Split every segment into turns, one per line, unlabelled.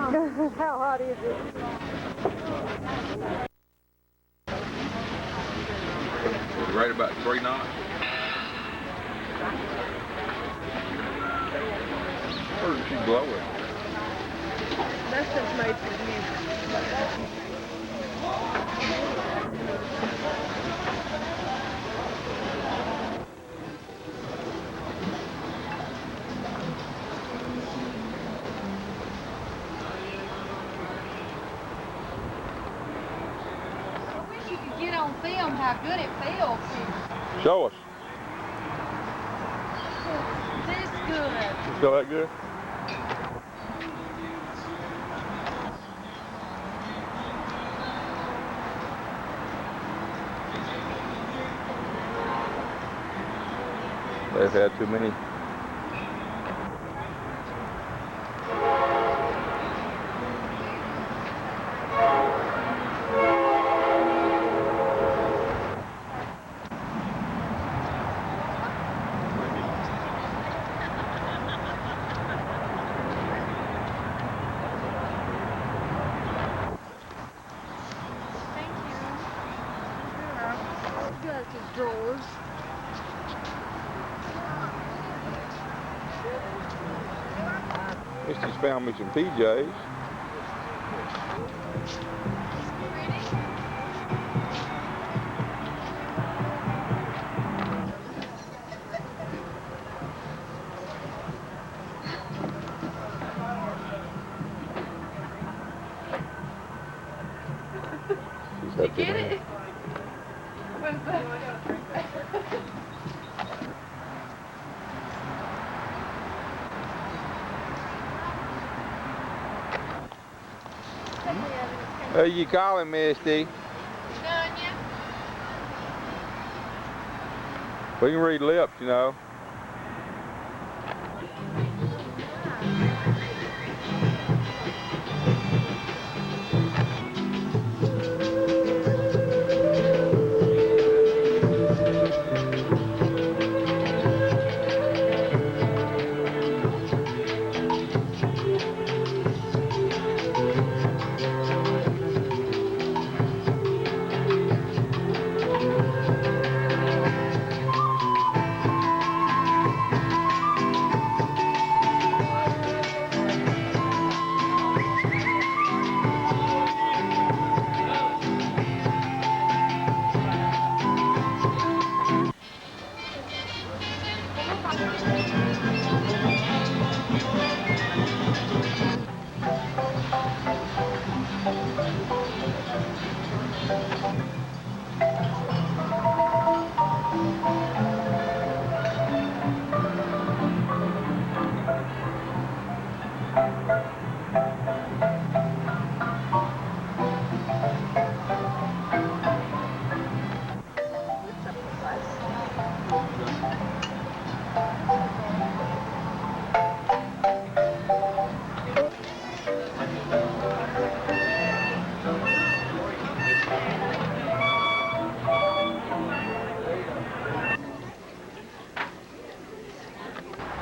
How hot is it?
Right about 3 knots. Where did she blow it?
That's just made for you.
Get on film how good it feels here.
Show us.
This good.
You feel that good? They've had too many.
Drawers.
Misty's found me some PJs.
Did you get it? What's that?
Who you calling, Misty?
Done yet?
We can read lips, you know.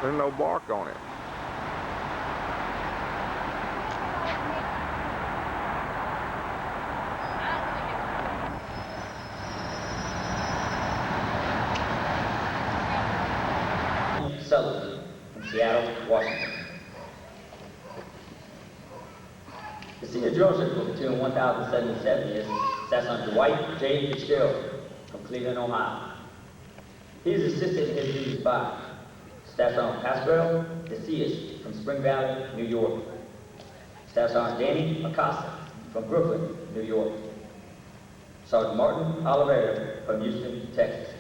There's no bark on it.
Sutherland from Seattle, Washington. The senior drill sergeant for platoon 1077 is Sergeant Dwight J. Fitzgerald from Cleveland, Ohio. He is assisted in his duties by Staff Sergeant Pasquale DeCias from Spring Valley, New York. Staff Sergeant Danny Acosta from Brooklyn, New York. Sergeant Martin Oliveira from Houston, Texas.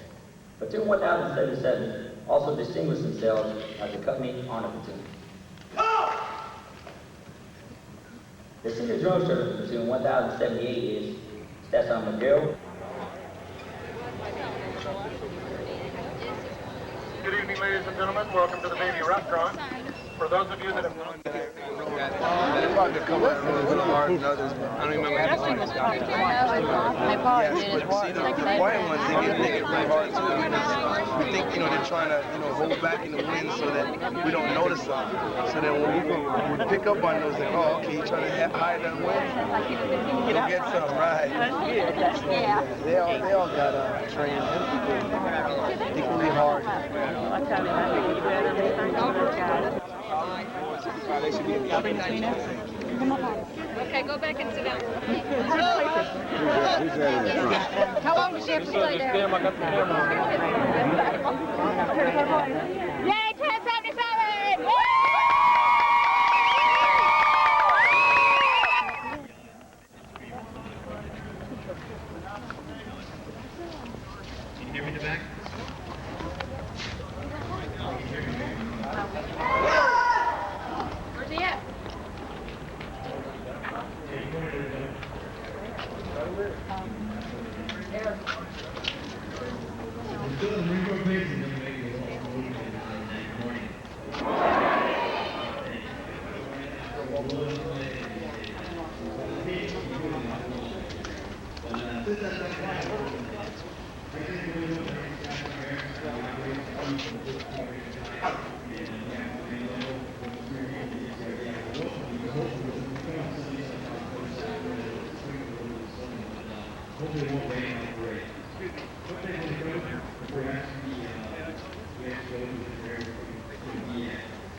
Platoon 1077 also distinguished themselves as a company honor platoon. The senior drill sergeant for platoon 1078 is Staff Sergeant Miguel.
Good evening, ladies and gentlemen. Welcome to the Navy Restaurant. For those of you that have known
Probably a couple of runs hard and others. I don't even remember how many stops.
They probably did
But see, the quiet ones, they get really hard too. We think, they're trying to, hold back in the wind so that we don't notice them. So that when we pick up on those, like, oh, okay, you're trying to hide that wind, you'll get some, right?
That's good. Yeah.
They all got trained equally hard. They should be
Okay, go back and sit down. How long does she have to stay there? Yay, 1077!
Can you hear me in the back?
Where's he at?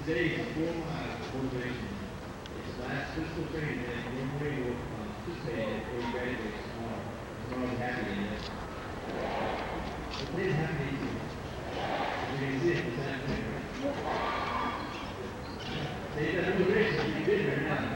Today's formal motivation. It's last physical training that your morning will participate in before you graduate tomorrow. Tomorrow's happy in this. The place is happy easy. You can see it, it's happening. Say that motivation, you did right now.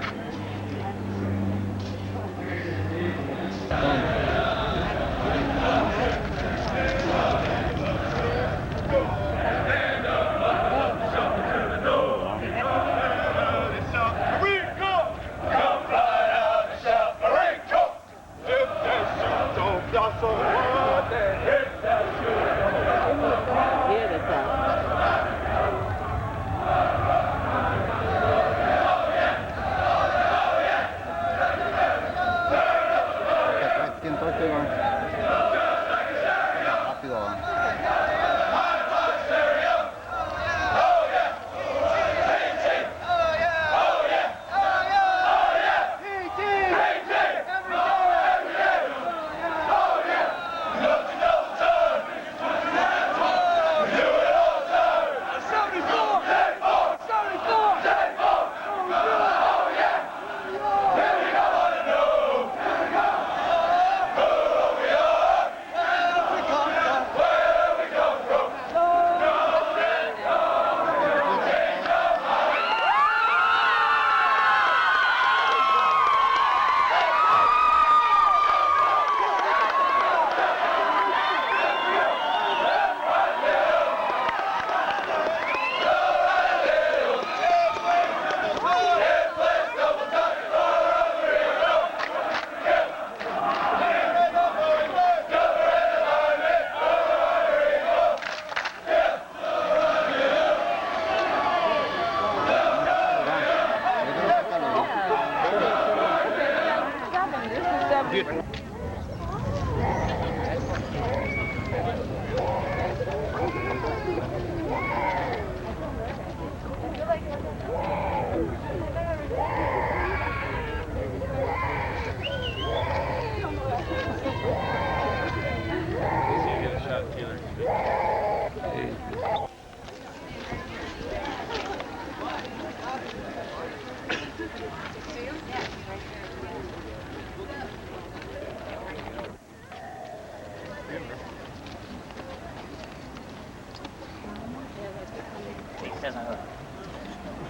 Like I said, today is the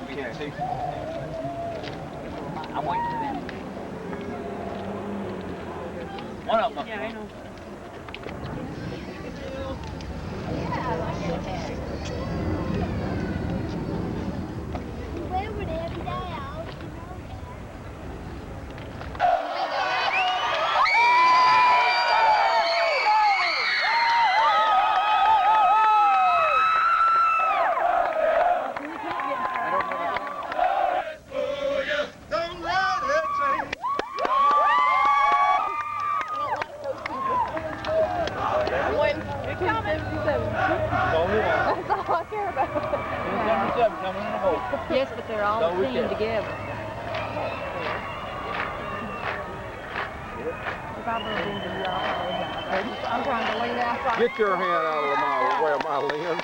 We can't see.
I'm waiting for them. One of them.
Yeah, I know.
Where would every day out?
I don't know.
team together. If I bump into you, I'll apologize. I'm trying to lean outside.
Get your hand out of my way of my lens.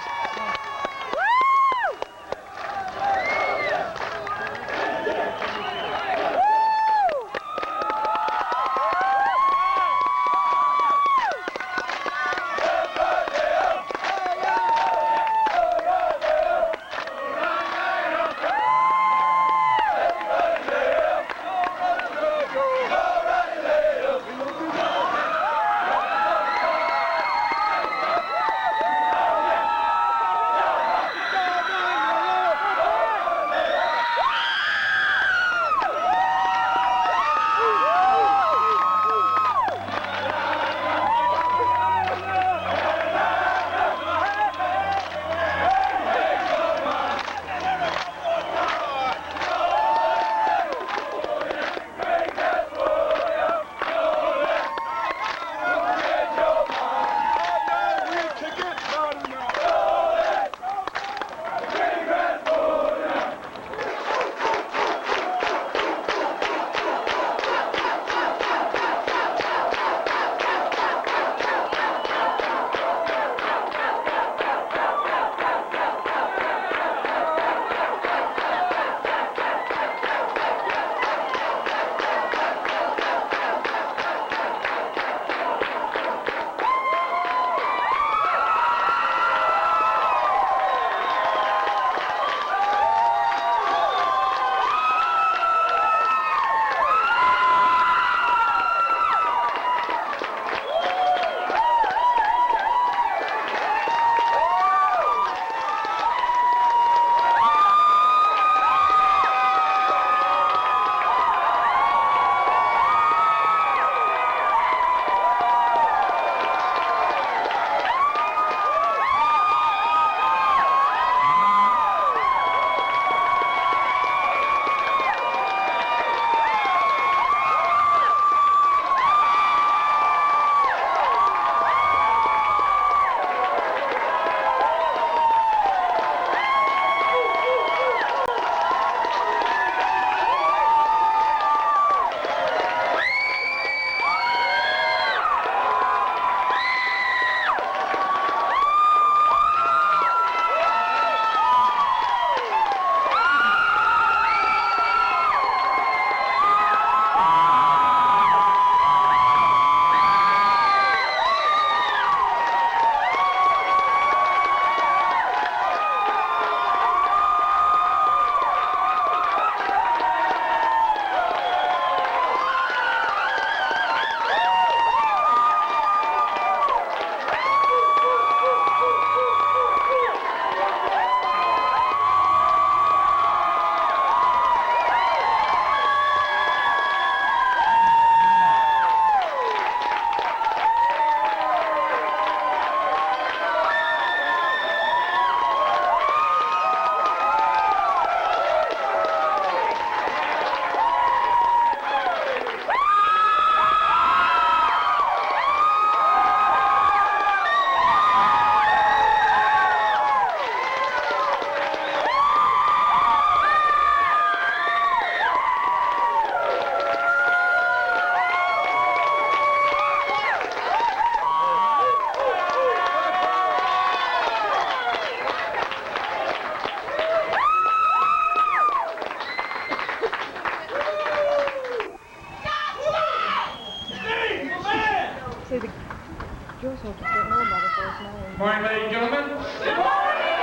Good morning, ladies and gentlemen. Good morning!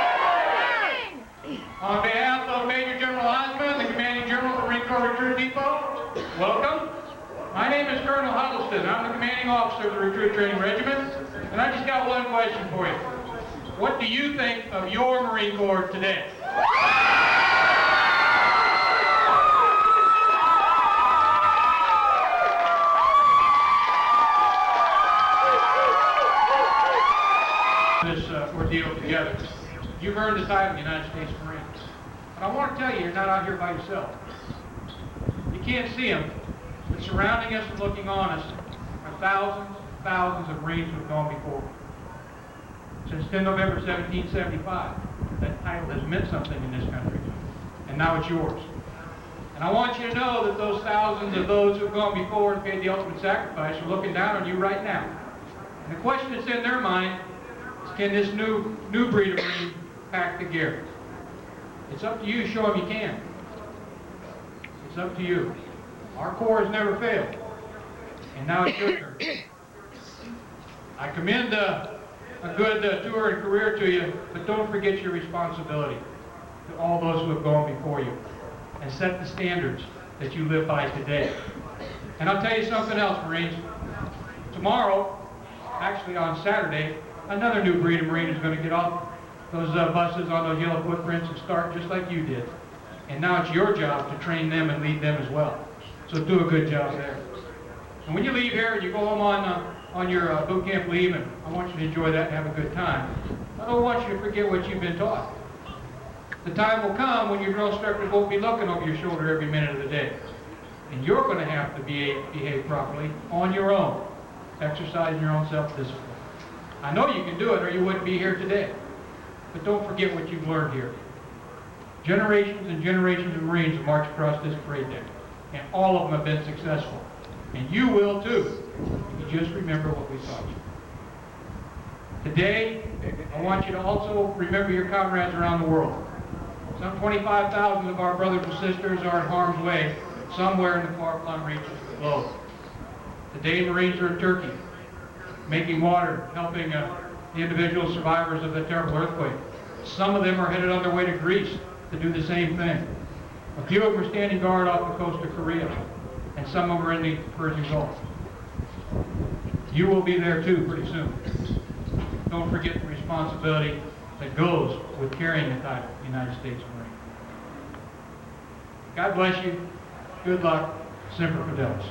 On behalf of Major General Osmond, the Commanding General of the Marine Corps Recruit Depot, welcome. My name is Colonel Huddleston. I'm the commanding officer of the Recruit Training Regiment, and I just got one question for you. What do you think of your Marine Corps today? This ordeal together. You've earned the title of the United States Marines. But I want to tell you, you're not out here by yourself. You can't see them, but surrounding us and looking on us are thousands of Marines who have gone before. Since 10 November 1775, that title has meant something in this country, and now it's yours. And I want you to know that those thousands of those who have gone before and paid the ultimate sacrifice are looking down on you right now. And the question that's in their mind is, can this new breed of Marine pack the gear? It's up to you to show them you can. It's up to you. Our Corps has never failed. And now it's your turn. I commend a good tour and career to you, but don't forget your responsibility to all those who have gone before you, and set the standards that you live by today. And I'll tell you something else, Marines. Tomorrow, actually on Saturday, another new breed of Marine is going to get off those buses on those yellow footprints and start just like you did. And now it's your job to train them and lead them as well. So do a good job there. And when you leave here and you go home on your boot camp leave, and I want you to enjoy that and have a good time, I don't want you to forget what you've been taught. The time will come when your drill instructors won't be looking over your shoulder every minute of the day. And you're going to have to behave properly on your own, exercising your own self-discipline. I know you can do it or you wouldn't be here today. But don't forget what you've learned here. Generations and generations of Marines have marched across this parade deck, and all of them have been successful. And you will too, if you just remember what we taught you. Today, I want you to also remember your comrades around the world. Some 25,000 of our brothers and sisters are in harm's way somewhere in the far-flung reaches of the globe. Today, Marines are in Turkey, making water, helping the individual survivors of the terrible earthquake. Some of them are headed on their way to Greece to do the same thing. A few of them are standing guard off the coast of Korea, and some of them are in the Persian Gulf. You will be there too pretty soon. Don't forget the responsibility that goes with carrying the title United States Marine. God bless you. Good luck. Semper Fidelis.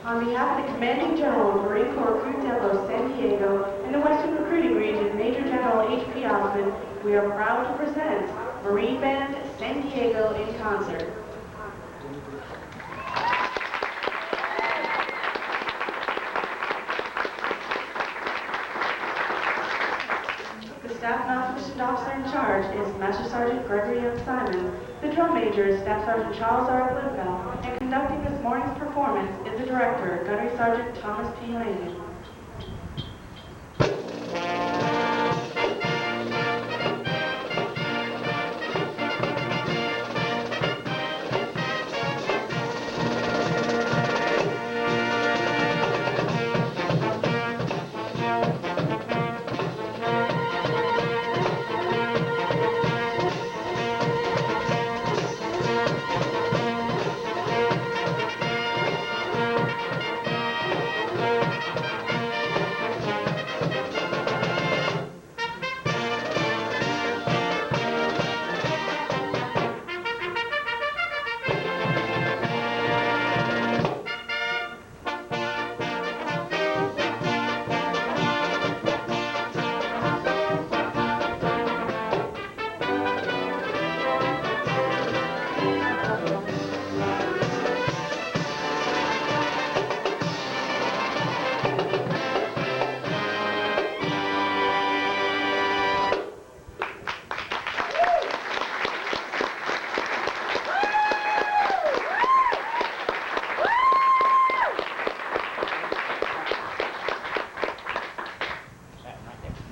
On behalf of the Commanding General of Marine Corps Cruz Depot, San Diego, and the Western Recruiting Region, Major General H.P. we are proud to present Marine Band San Diego in concert. The Staff Non-Commissioned Officer in charge is Master Sergeant Gregory M. Simon. The drum major is Staff Sergeant Charles R. Blumenfeld, and conducting this morning's performance is the director, Gunnery Sergeant Thomas P. Laney.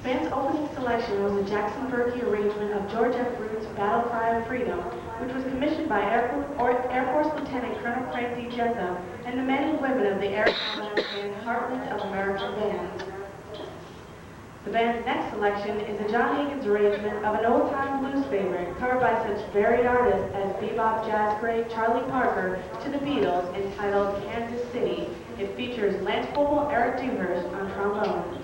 Band's opening selection was a Jackson Berkey arrangement of George F. Root's Battle Cry of Freedom, which was commissioned by Air Force Lieutenant Colonel Craig D. Jessup and the men and women of the Air Commanders Band Heartland of American Bands. The band's next selection is a John Higgins arrangement of an old-time blues favorite, covered by such varied artists as bebop jazz great Charlie Parker to the Beatles, entitled Kansas City. It features Lance Poble, Eric Dewhurst on trombone.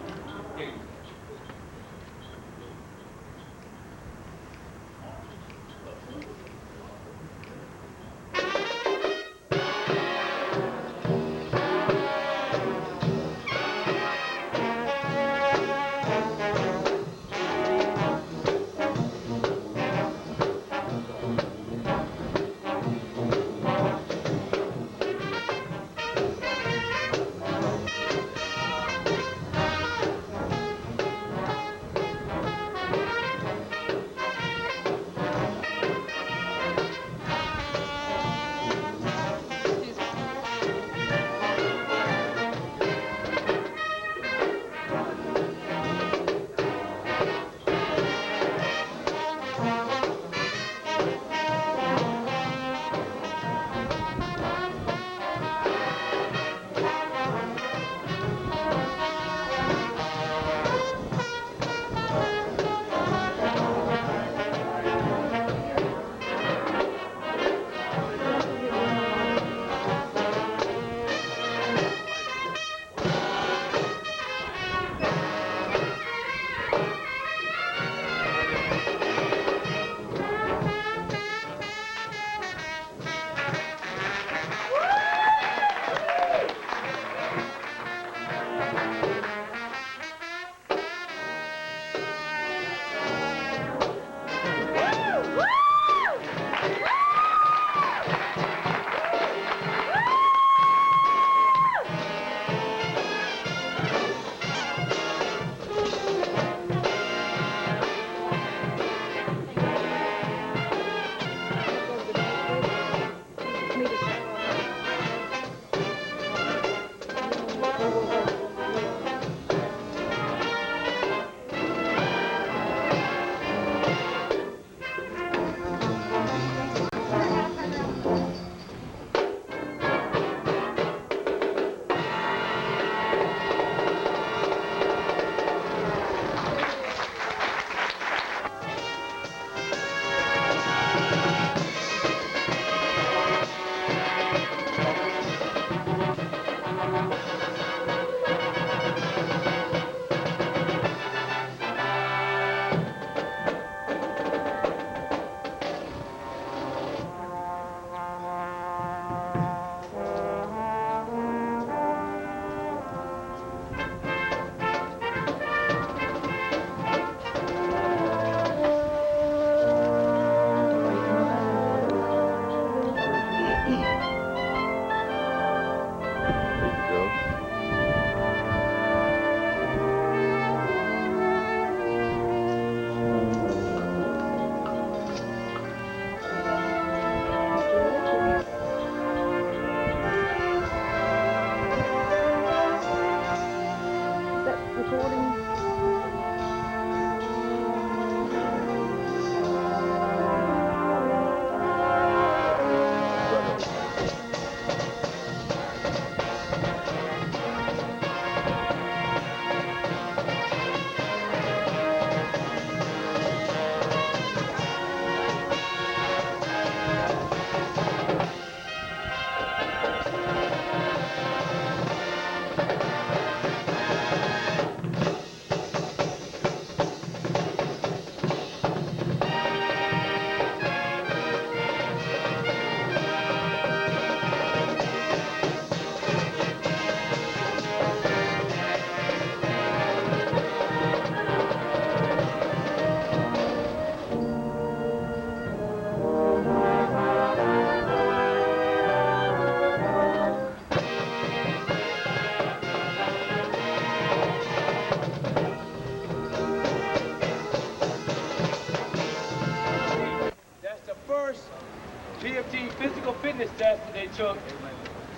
test that they took.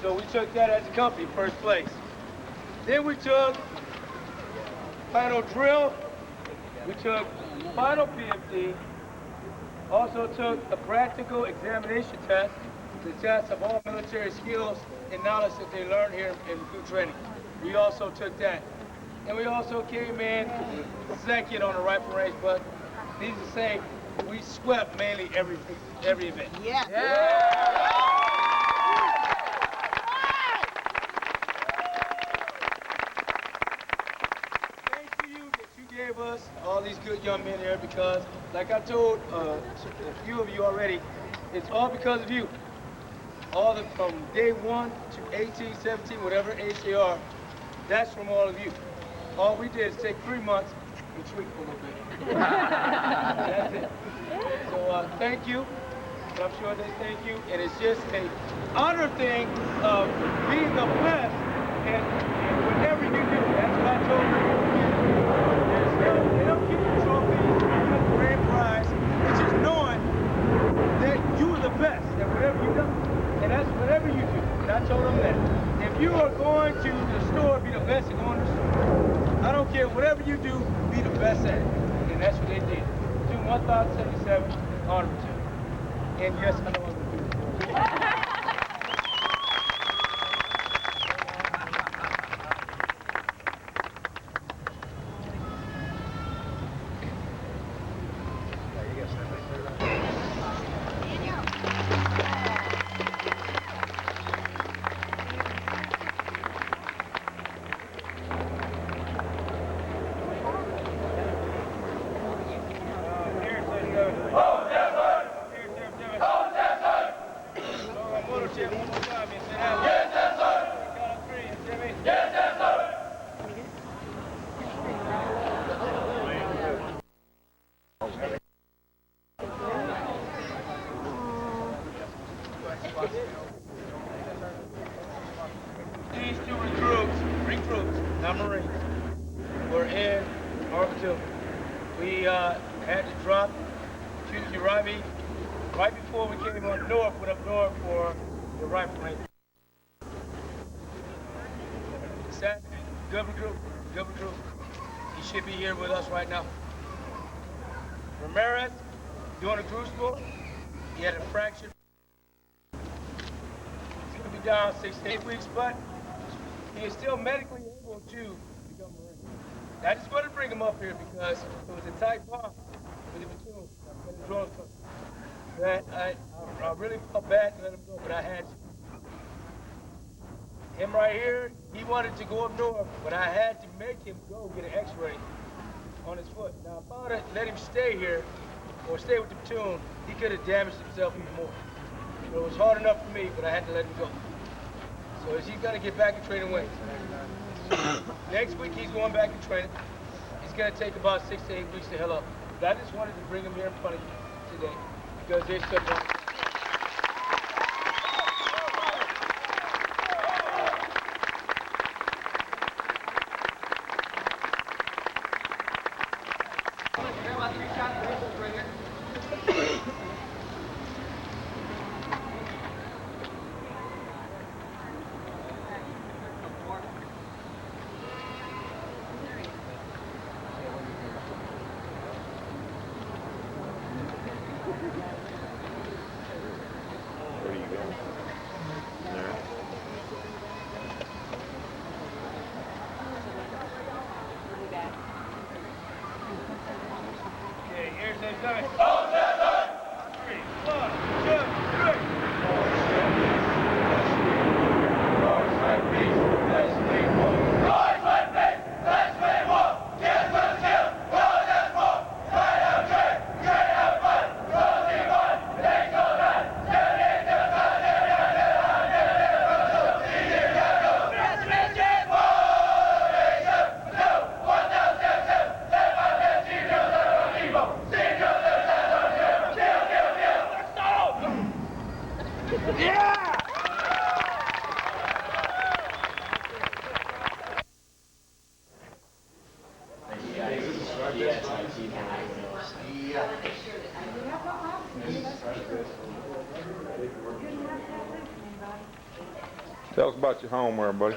So we took that as a company, first place. Then we took final drill. We took final PMT. Also took a practical examination test to test of all military skills and knowledge that they learned here in recruit training. We also took that. And we also came in second on the rifle range, but needless to say, we swept mainly every event.
Yeah.
Thanks to you that you gave us all these good young men here, because like I told a few of you already, it's all because of you. All from day 1 to 18, 17, whatever age they are, that's from all of you. All we did is take 3 months and tweak a little bit. That's it. So thank you. I'm sure they thank you. And it's just an honor thing of being the best and whatever you do. That's what I told you. They don't give you trophies, a grand prize. It's just knowing that you are the best at whatever you do. And that's whatever you do. And I told them that. If you are going to the store, be the best at going to the store. I don't care, whatever you do, be the best at it. And that's what they did. June 1077, honor to. And yes, I know I'm going to do it. These two recruits, not Marines, were in Arkansas. We had to drop Tuesday right before we came up north, went up north for the rifle range. Governor Group, he should be here with us right now. Ramirez, doing a crucible, he had a fracture. He's going to be down 6 to 8 weeks, but he is still medically able to become a Marine. I just wanted to bring him up here because it was a tight bond with the platoon and the drone company. That I really felt bad to let him go, but I had to. Him right here, he wanted to go up north, but I had to make him go get an x-ray on his foot. Now, if I would have let him stay here or stay with the platoon, he could have damaged himself even more. So it was hard enough for me, but I had to let him go. So he's got to get back in training wings. Next week, he's going back in training. It's going to take about 6 to 8 weeks to heal up. But I just wanted to bring him here in front of you today because there's stuff.
Where are you going? There.
Okay, here's the coming. Oh, 3, 1, 2, 3.
Tell us about your home there, buddy.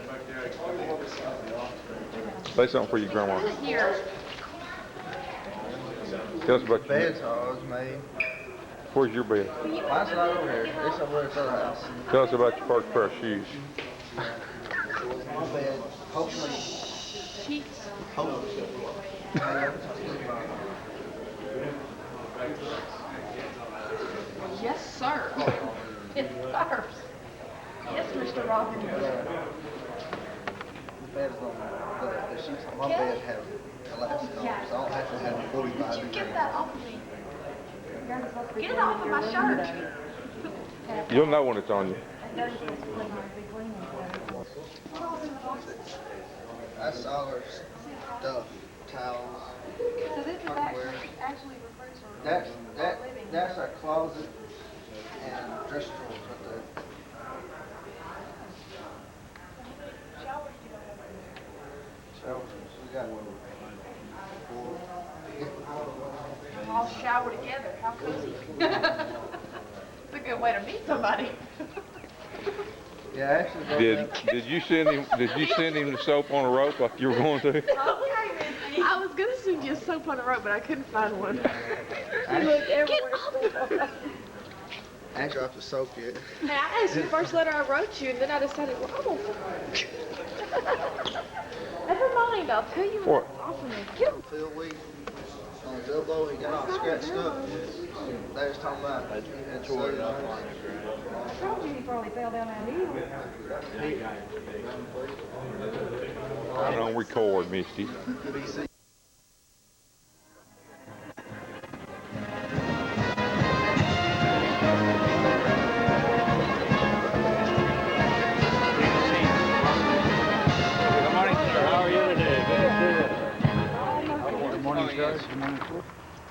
Say something for your grandma.
Here.
Tell us about your
Bed's always made.
Where's your bed?
Mine's not over here. It's over at the other house.
Tell us about your first pair of shoes.
My bed, hopefully.
Sheets.
Hopefully.
Yes, sir. Yes, sir. Yes, Mr. Robbins.
The bed's on the sheets on my bed have elastic on it, so I don't have to have a fully
Did you
vibrating.
get that off of me? Get it off of my shirt.
You'll know when it's on you.
That's all our stuff, towels.
So this is actually refers to
That's our closet and dress drawers right there. Showers, we got four.
all shower together. How cozy. It's a good way to meet somebody.
Yeah, actually.
Did you send him the soap on a rope like you were going to?
I was gonna send you a soap on a rope, but I couldn't find one.
I ain't dropped the soap yet.
Hey, I asked you the first letter I wrote you, and then I decided, well, I'm gonna... Never mind, I'll tell you
What?
Awesome. Get him.
Phil Week, on his elbow, he got all scratched up. They was talking about he had surgery.
I told you he probably fell down that hill.
I'm on record, Misty.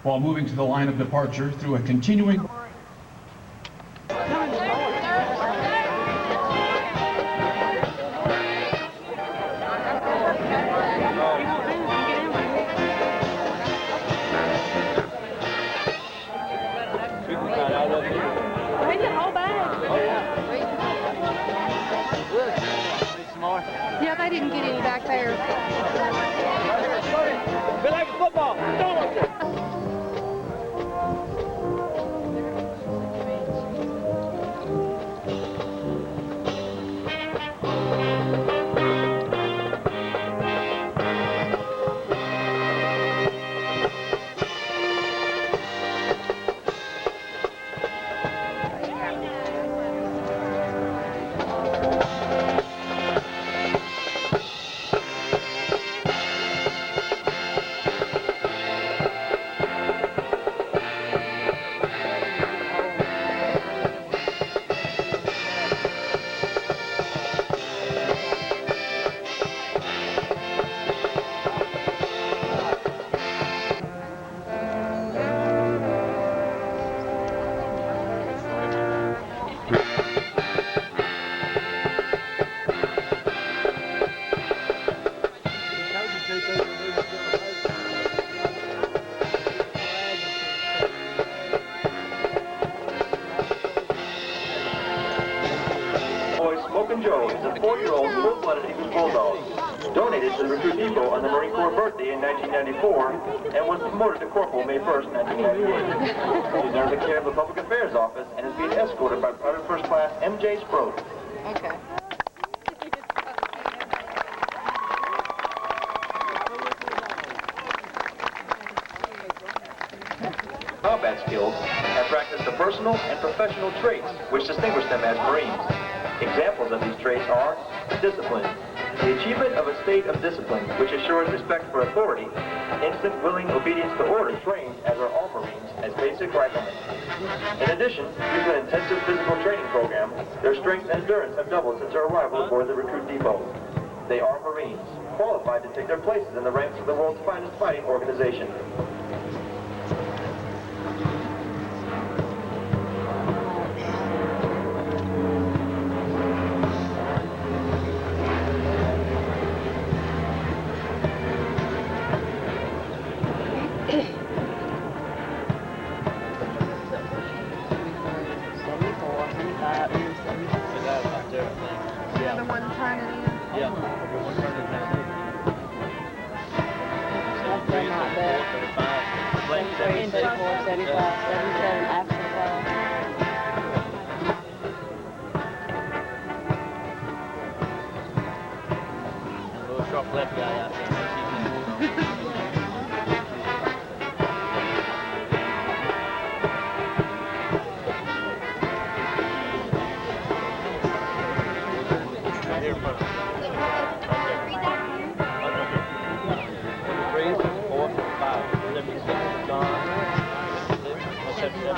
While moving to the line of departure through a continuing
Yeah, they didn't get any back there.
Be like a football.
Smokin' Joe is a 4-year-old full-blooded English bulldog, donated to the Recruit Depot on the Marine Corps birthday in 1994, and was promoted to corporal May 1st, 1998. He's under the care of the Public Affairs Office and is being escorted by Private First Class M.J. Sproat.
Okay.
Combat skills have practiced the personal and professional traits which distinguish them as Marines. Examples of these traits are discipline, the achievement of a state of discipline which assures respect for authority, instant willing obedience to orders, trained, as are all Marines, as basic riflemen. In addition, due to an intensive physical training program, their strength and endurance have doubled since their arrival aboard the Recruit Depot. They are Marines, qualified to take their places in the ranks of the world's finest fighting organization.
73, 74, 75, 77, after the fire.
A little short left guy out there. Right here in front of us. Three, 4, 5, 76, John, 77.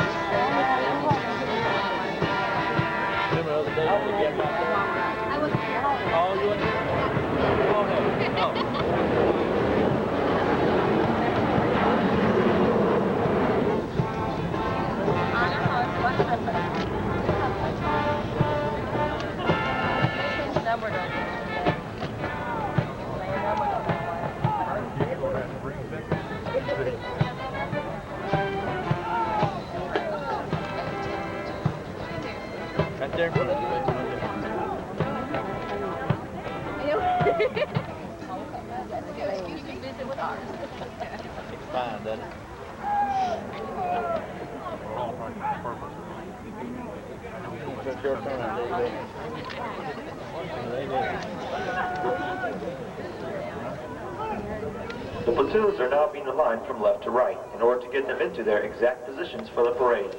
Remember the other day when we get back there? Oh, you went? Oh, hey. Oh. Right there in front of you, baby. It's fine, doesn't it? We're all trying to purpose. It's your turn, David.
The platoons are now being aligned from left to right in order to get them into their exact positions for the parade.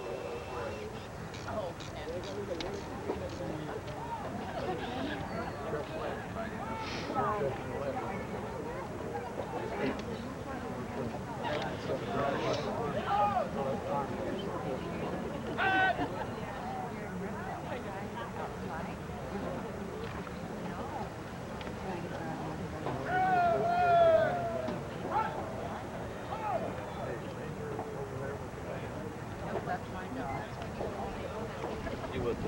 You will too,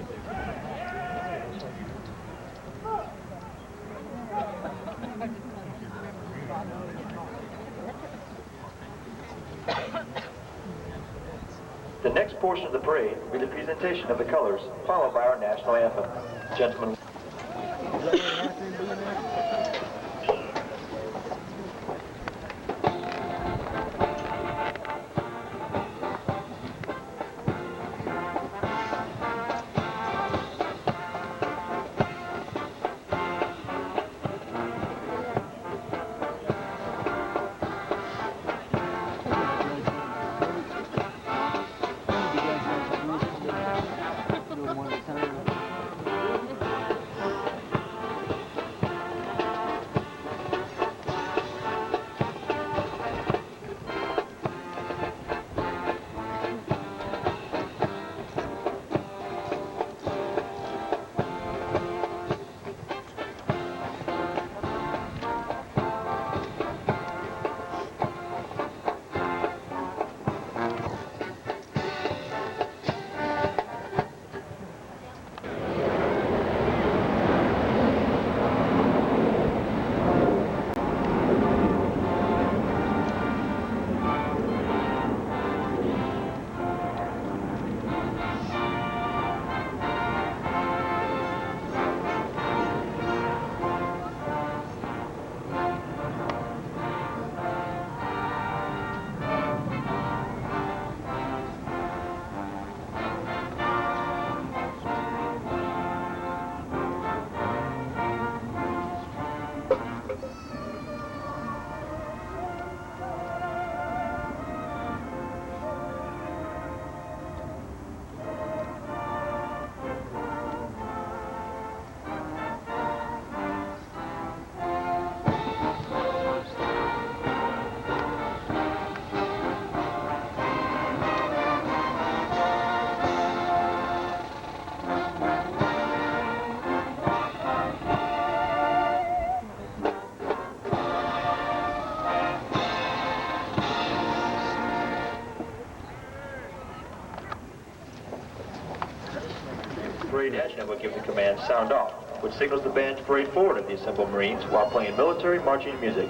The next portion of the parade will be the presentation of the colors, followed by our national anthem. Gentlemen. Parade engine will give the command sound off, which signals the band to parade forward of the assembled Marines while playing military marching music.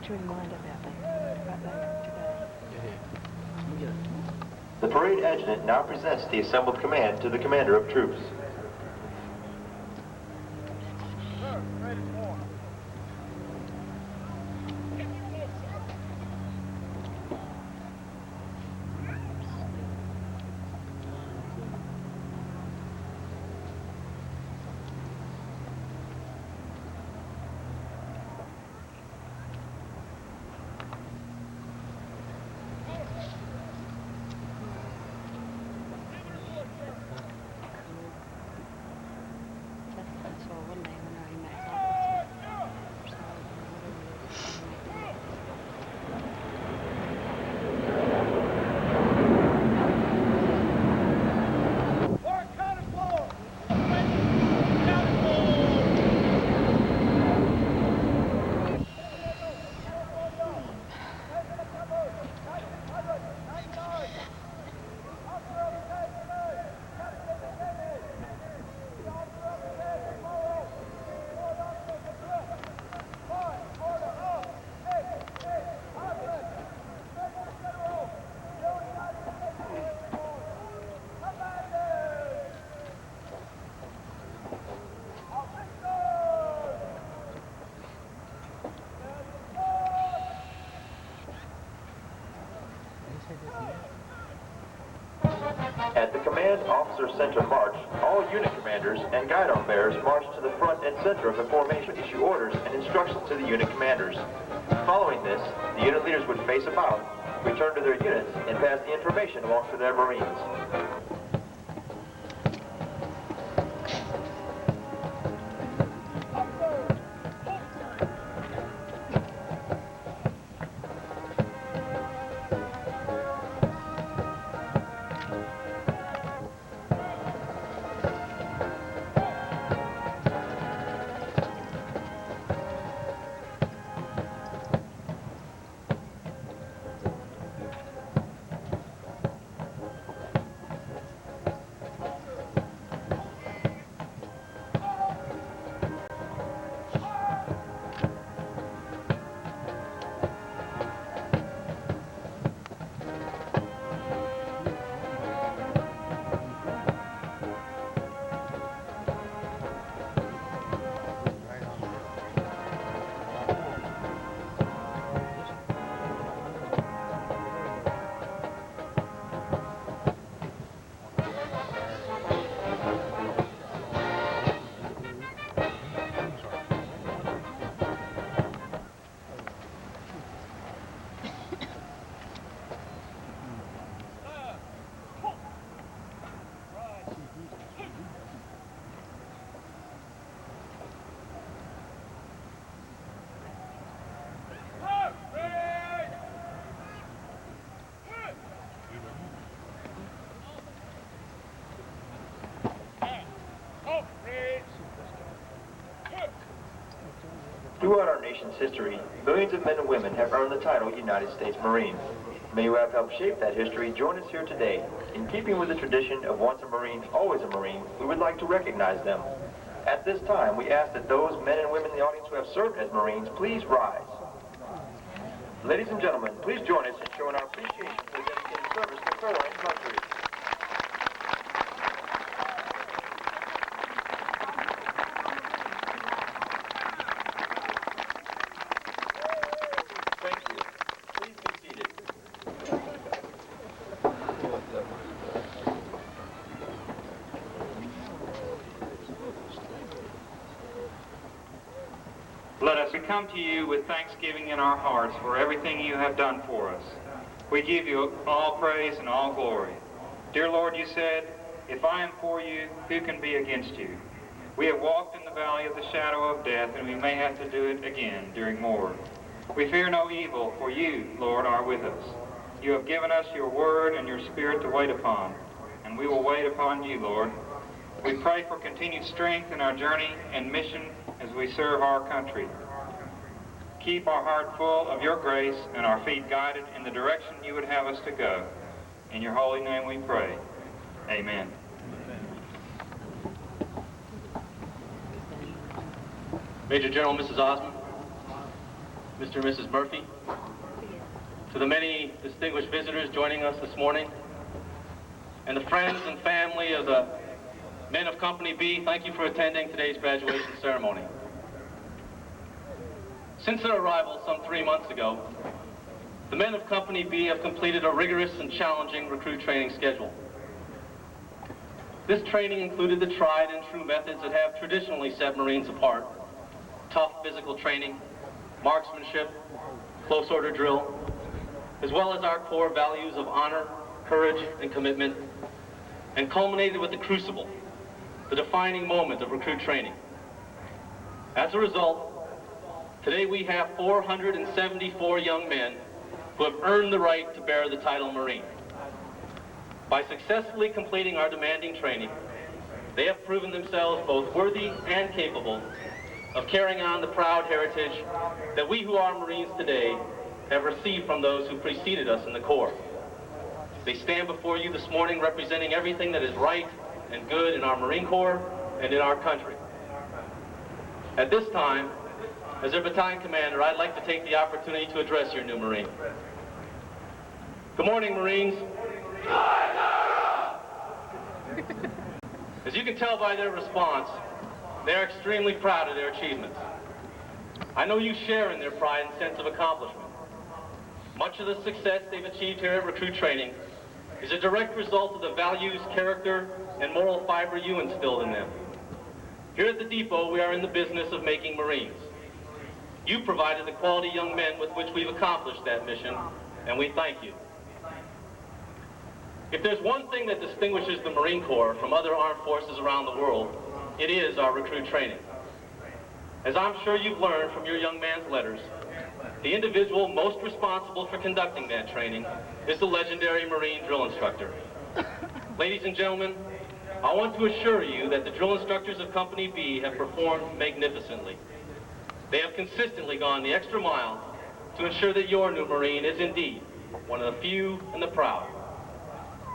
get you in mind of that thing right there today.
The parade adjutant now presents the assembled command to the commander of troops. At the Command Officer Center March, all unit commanders and guidon bearers march to the front and center of the formation to issue orders and instructions to the unit commanders. Following this, the unit leaders would face about, return to their units, and pass the information along to their Marines. Throughout our nation's history, millions of men and women have earned the title United States Marine. Many who have helped shape that history join us here today. In keeping with the tradition of once a Marine, always a Marine, we would like to recognize them. At this time, we ask that those men and women in the audience who have served as Marines, please rise. Ladies and gentlemen, please join us in showing our appreciation for their dedicated service to foreign country.
We come to you with thanksgiving in our hearts for everything you have done for us. We give you all praise and all glory. Dear Lord, you said, if I am for you, who can be against you? We have walked in the valley of the shadow of death, and we may have to do it again during war. We fear no evil, for you, Lord, are with us. You have given us your word and your spirit to wait upon, and we will wait upon you, Lord. We pray for continued strength in our journey and mission as we serve our country. Keep our heart full of your grace and our feet guided in the direction you would have us to go. In your holy name we pray. Amen.
Major General Mrs. Osmond.
Mr. and Mrs. Murphy, to the many distinguished visitors joining us this morning, and the friends and family of the men of Company B, thank you for attending today's graduation ceremony. Since their arrival some 3 months ago, the men of Company B have completed a rigorous and challenging recruit training schedule. This training included the tried and true methods that have traditionally set Marines apart: tough physical training, marksmanship, close order drill, as well as our core values of honor, courage, and commitment, and culminated with the crucible, the defining moment of recruit training. As a result, today we have 474 young men who have earned the right to bear the title Marine. By successfully completing our demanding training, they have proven themselves both worthy and capable of carrying on the proud heritage that we who are Marines today have received from those who preceded us in the Corps. They stand before you this morning representing everything that is right and good in our Marine Corps and in our country. At this time, as their battalion commander, I'd like to take the opportunity to address your new Marine. Good morning, Marines. As you can tell by their response, they are extremely proud of their achievements. I know you share in their pride and sense of accomplishment. Much of the success they've achieved here at recruit training is a direct result of the values, character, and moral fiber you instilled in them. Here at the depot, we are in the business of making Marines. You provided the quality young men with which we've accomplished that mission, and we thank you. If there's one thing that distinguishes the Marine Corps from other armed forces around the world, it is our recruit training. As I'm sure you've learned from your young man's letters, the individual most responsible for conducting that training is the legendary Marine drill instructor. Ladies and gentlemen, I want to assure you that the drill instructors of Company B have performed magnificently. They have consistently gone the extra mile to ensure that your new Marine is indeed one of the few and the proud.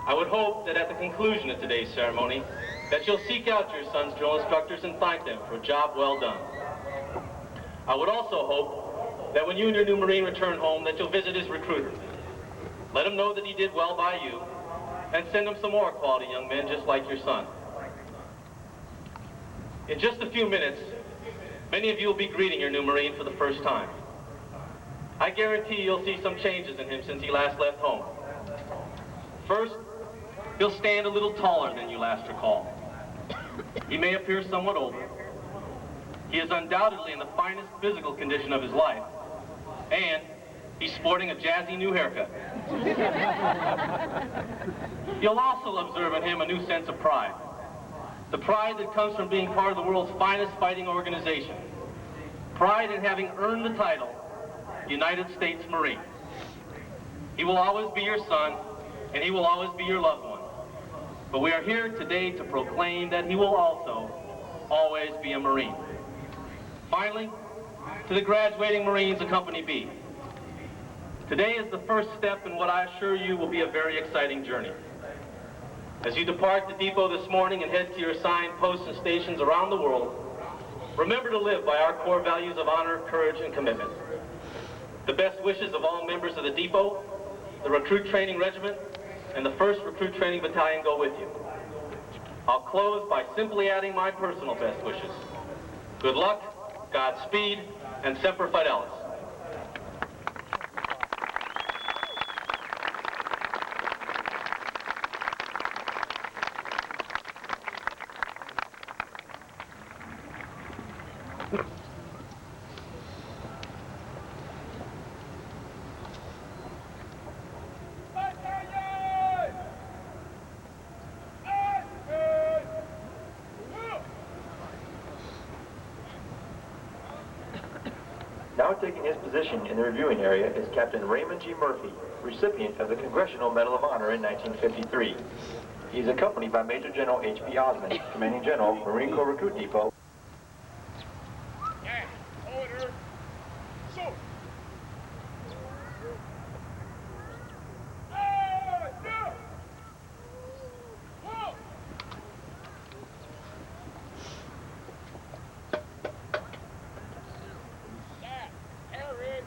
I would hope that at the conclusion of today's ceremony, that you'll seek out your son's drill instructors and thank them for a job well done. I would also hope that when you and your new Marine return home, that you'll visit his recruiter. Let him know that he did well by you, and send him some more quality young men just like your son. In just a few minutes, many of you will be greeting your new Marine for the first time. I guarantee you'll see some changes in him since he last left home. First, he'll stand a little taller than you last recall. He may appear somewhat older. He is undoubtedly in the finest physical condition of his life, and he's sporting a jazzy new haircut. You'll also observe in him a new sense of pride. The pride that comes from being part of the world's finest fighting organization. Pride in having earned the title, United States Marine. He will always be your son, and he will always be your loved one. But we are here today to proclaim that he will also always be a Marine. Finally, to the graduating Marines of Company B. Today is the first step in what I assure you will be a very exciting journey. As you depart the depot this morning and head to your assigned posts and stations around the world, remember to live by our core values of honor, courage, and commitment. The best wishes of all members of the depot, the Recruit Training Regiment, and the 1st Recruit Training Battalion go with you. I'll close by simply adding my personal best wishes. Good luck, Godspeed, and Semper Fidelis.
Now taking his position in the reviewing area is Captain Raymond G. Murphy, recipient of the Congressional Medal of Honor in 1953. He is accompanied by Major General H.P. Osmond, Commanding General, Marine Corps Recruit Depot.
Order. So. Harry.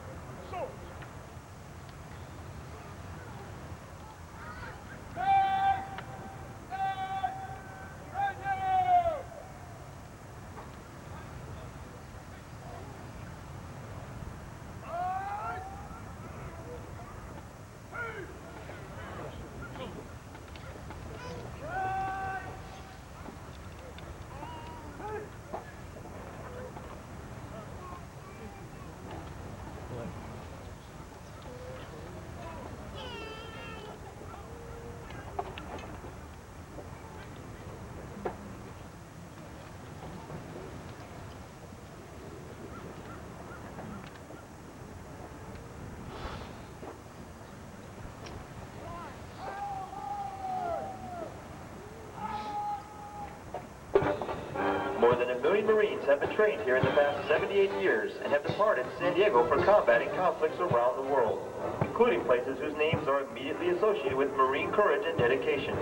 Marines have been trained here in the past 78 years and have departed San Diego for combating conflicts around the world, including places whose names are immediately associated with Marine courage and dedication.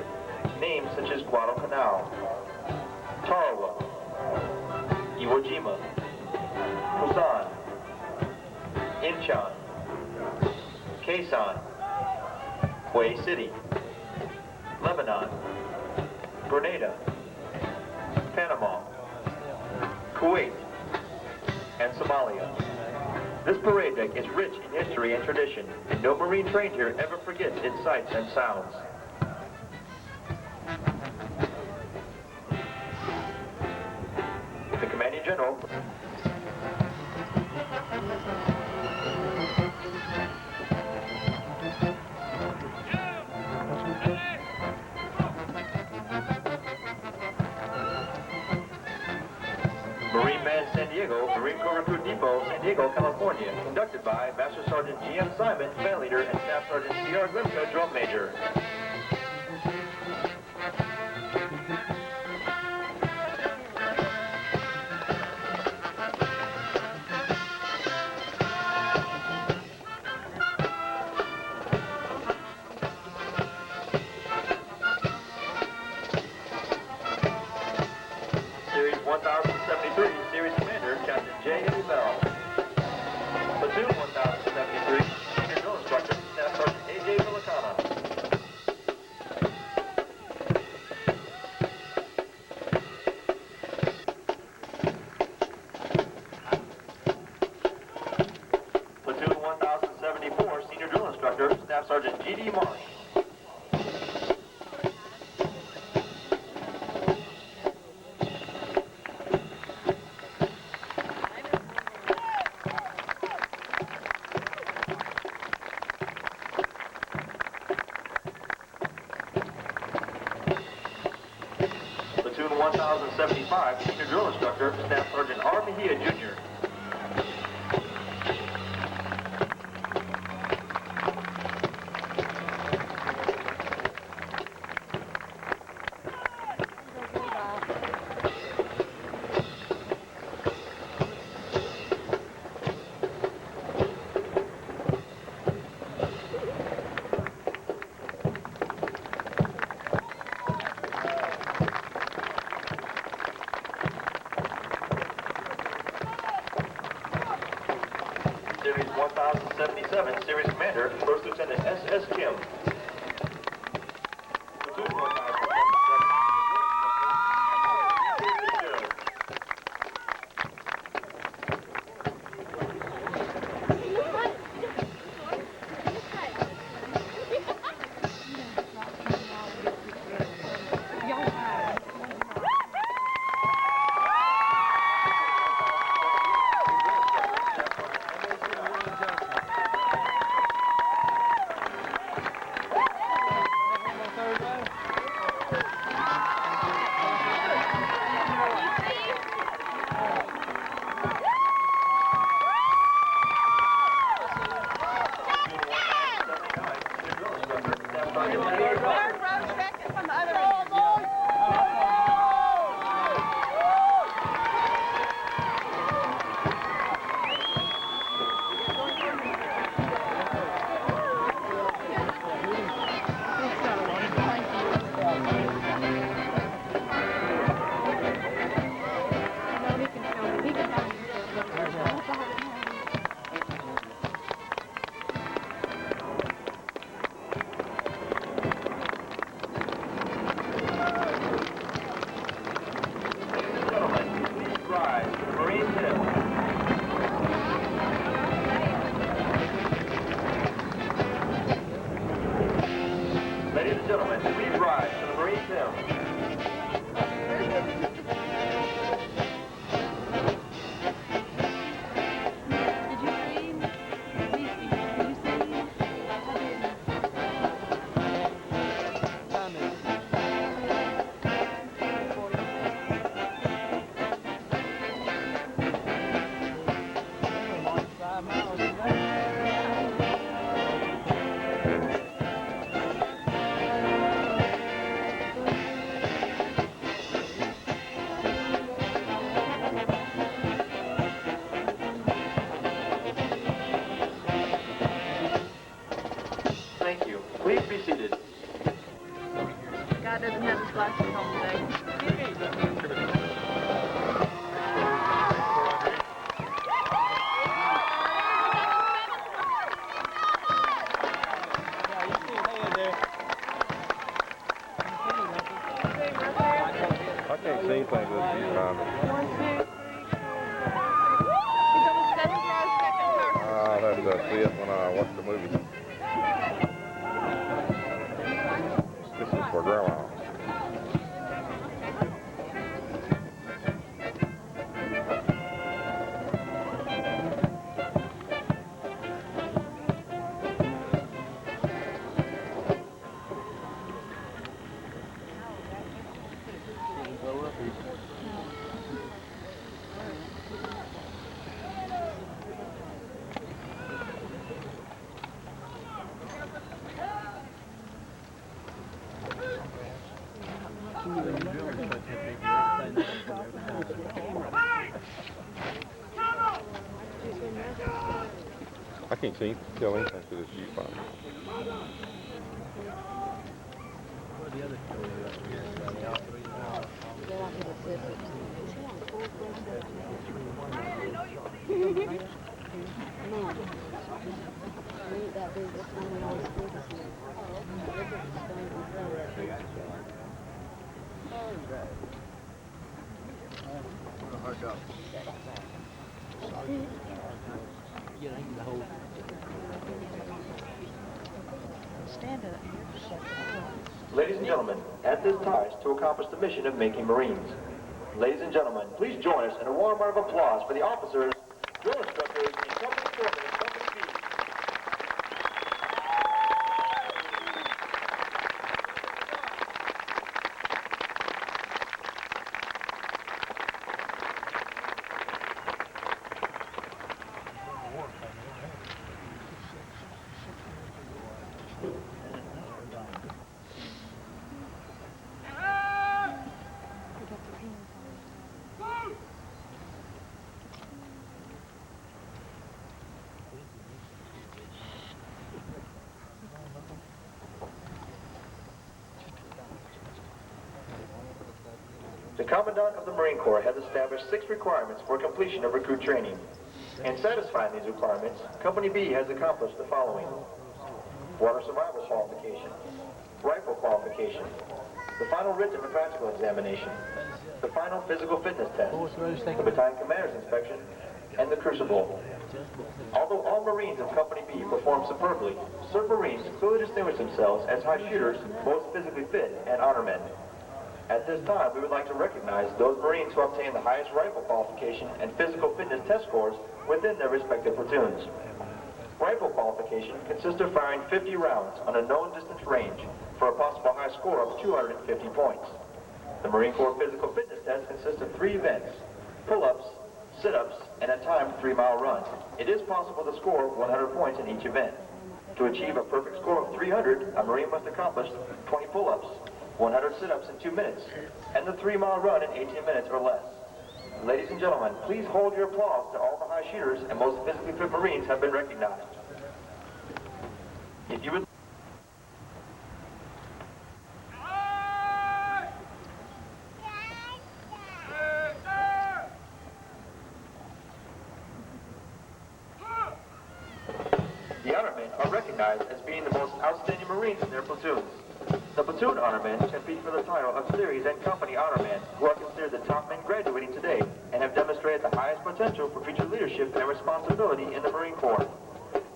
Names such as Guadalcanal, Tarawa, Iwo Jima, Busan, Incheon, Quezon, Hue City, Lebanon, Grenada, Panama, Kuwait, and Somalia. This parade deck is rich in history and tradition, and no Marine trained here ever forgets its sights and sounds. The Commanding General. Marine Band San Diego, Marine Corps Recruit Depot, San Diego, California, conducted by Master Sergeant G.M. Simon, band leader, and Staff Sergeant C.R. Glimka, drum major. Series 1073, Series Commander, Captain J. A. Bell. Platoon 1073, Senior Drill Instructor, Staff Sergeant A.J. Villicana. Platoon 1074, Senior Drill Instructor, Staff Sergeant G.D. Marsh. Platoon 1075, Senior Drill Instructor, Staff Sergeant R. Mejia, Jr. Series 1077, Series Commander, First Lieutenant S.S. Kim. Platoon 1077,
I can't see anything with this viewfinder.
1, 2, 3, 4, 5. He's on the 7th row, second person.
I'll have to see it when I watch the movie. This is for Grandma. I can't see tell anything through this viewfinder.
Ladies and gentlemen, at this time, to accomplish the mission of making Marines. Ladies and gentlemen, please join us in a warm round of applause for the officers, drill instructors, and company foremen and company B. The Commandant of the Marine Corps has established 6 requirements for completion of recruit training. In satisfying these requirements, Company B has accomplished the following: water survival qualification, rifle qualification, the final written and practical examination, the final physical fitness test, the battalion commander's inspection, and the crucible. Although all Marines of Company B performed superbly, certain Marines clearly distinguished themselves as high shooters, most physically fit, and honor men. At this time, we would like to recognize those Marines who obtained the highest rifle qualification and physical fitness test scores within their respective platoons. Rifle qualification consists of firing 50 rounds on a known distance range for a possible high score of 250 points. The Marine Corps physical fitness test consists of 3 events: pull-ups, sit-ups, and a timed 3-mile run. It is possible to score 100 points in each event. To achieve a perfect score of 300, a Marine must accomplish 20 pull-ups, 100 sit-ups in 2 minutes, and the 3-mile run in 18 minutes or less. Ladies and gentlemen, please hold your applause to all the high shooters and most physically fit Marines have been recognized. If you would... The honor men are recognized as being the most outstanding Marines in their platoons. The platoon honor men compete for the title of series and company honor men, who are considered the top men graduating today and have demonstrated the highest potential for future leadership and responsibility in the Marine Corps.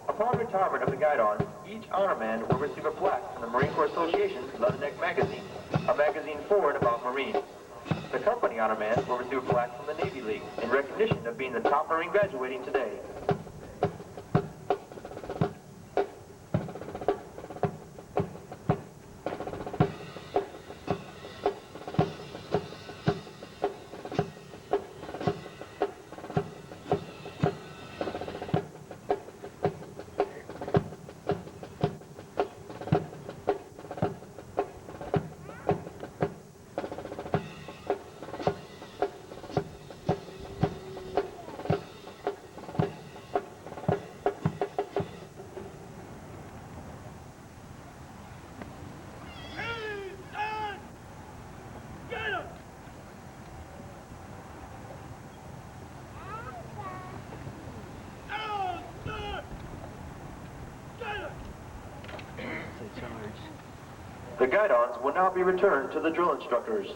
Upon retirement of the guidons, each honor man will receive a plaque from the Marine Corps Association's Leatherneck magazine, a magazine for and about Marines. The company honor man will receive a plaque from the Navy League in recognition of being the top Marine graduating today. The guidons will now be returned to the drill instructors.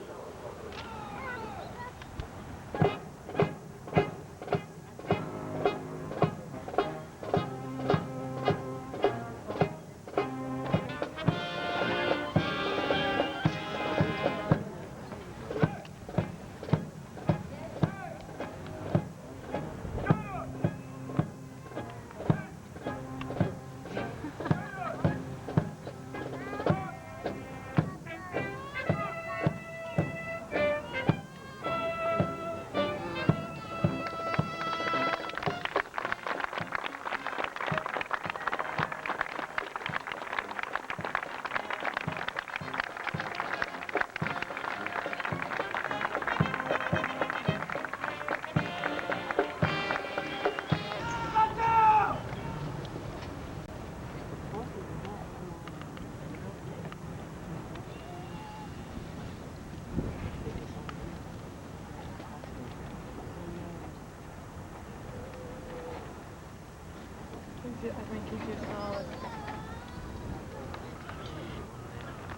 I think he's just solid.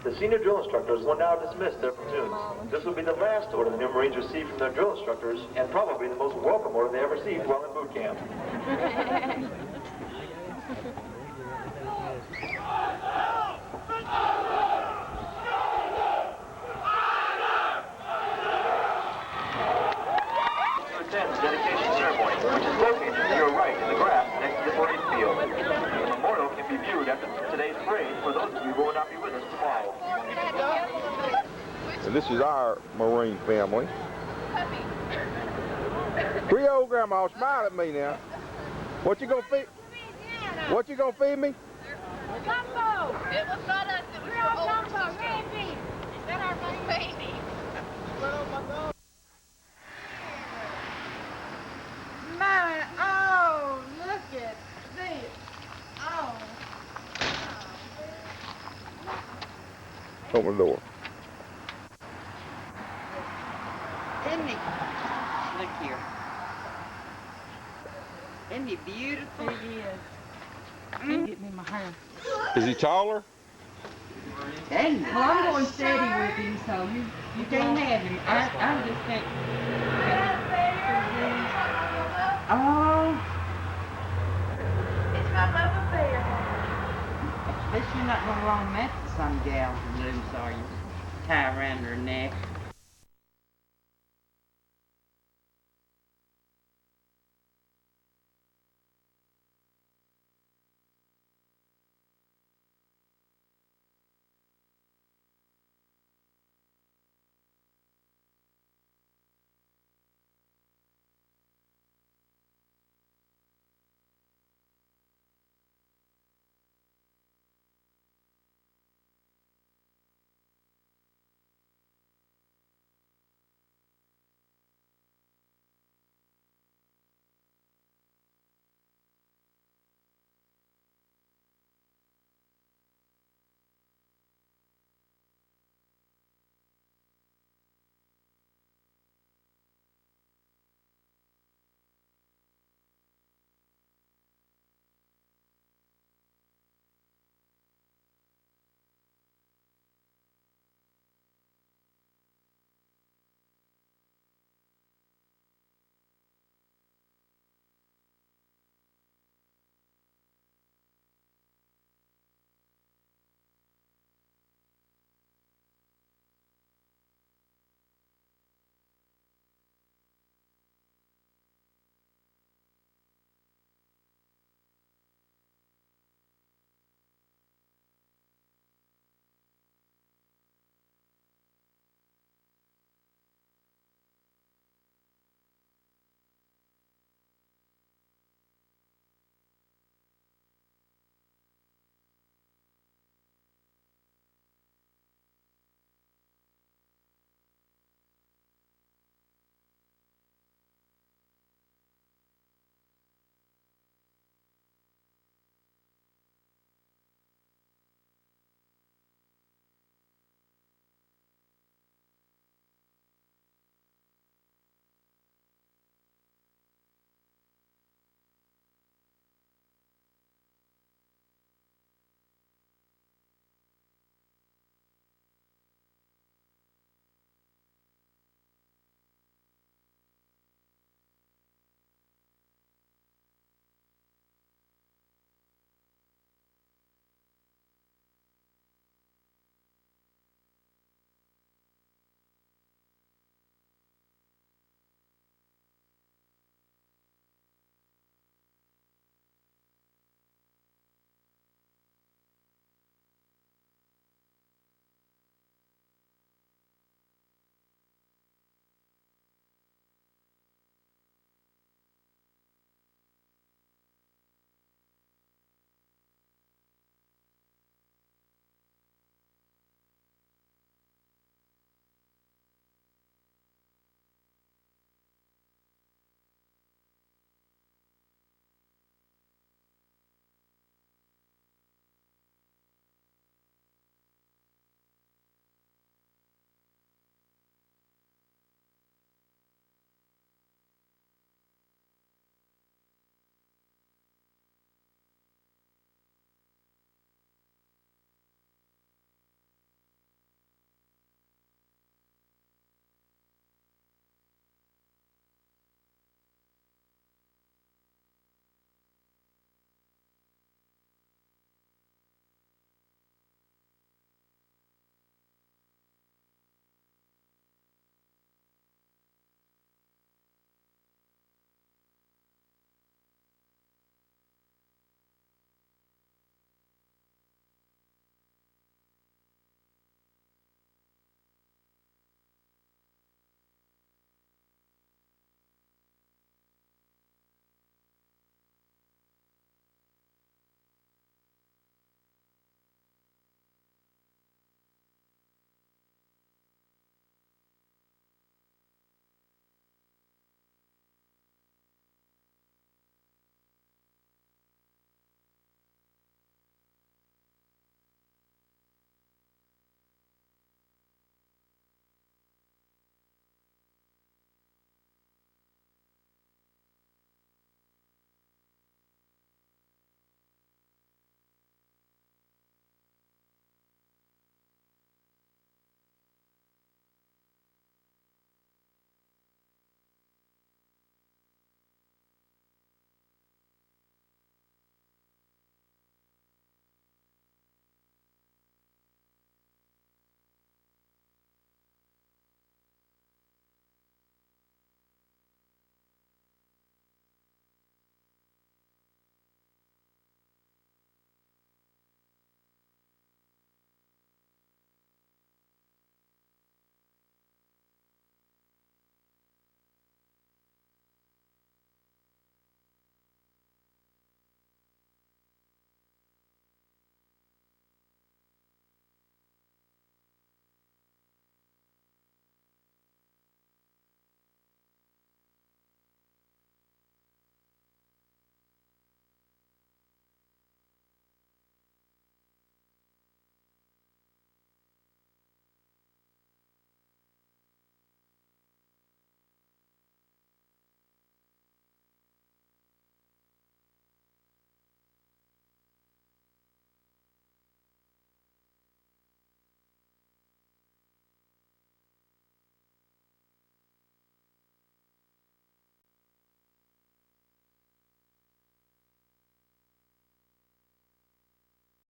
The senior drill instructors will now dismiss their platoons. This will be the last order the new Marines receive from their drill instructors, and probably the most welcome order they ever received while in boot camp. To attend the dedication ceremony, which is located to your right in the grass next to the parade field. The memorial can be viewed after today's parade for those of you who will not be with us tomorrow.
And this is our Marine family. Creole grandma, smile at me now. What you gonna feed? What you gonna feed me?
Gumbo! It was not us, it was your old gumbo, baby! Then our baby. Mommy, oh, look at this. Oh.
Open the door.
Isn't he? Look here. Isn't he beautiful?
He is. Get me my hair.
Is he taller?
Dang.
Well, I'm going steady with him, so you
can't have him. I just can't. Oh.
It's my mother bear.
Bet you're not gonna loan that to some gal to lose, are you? Tie around her neck.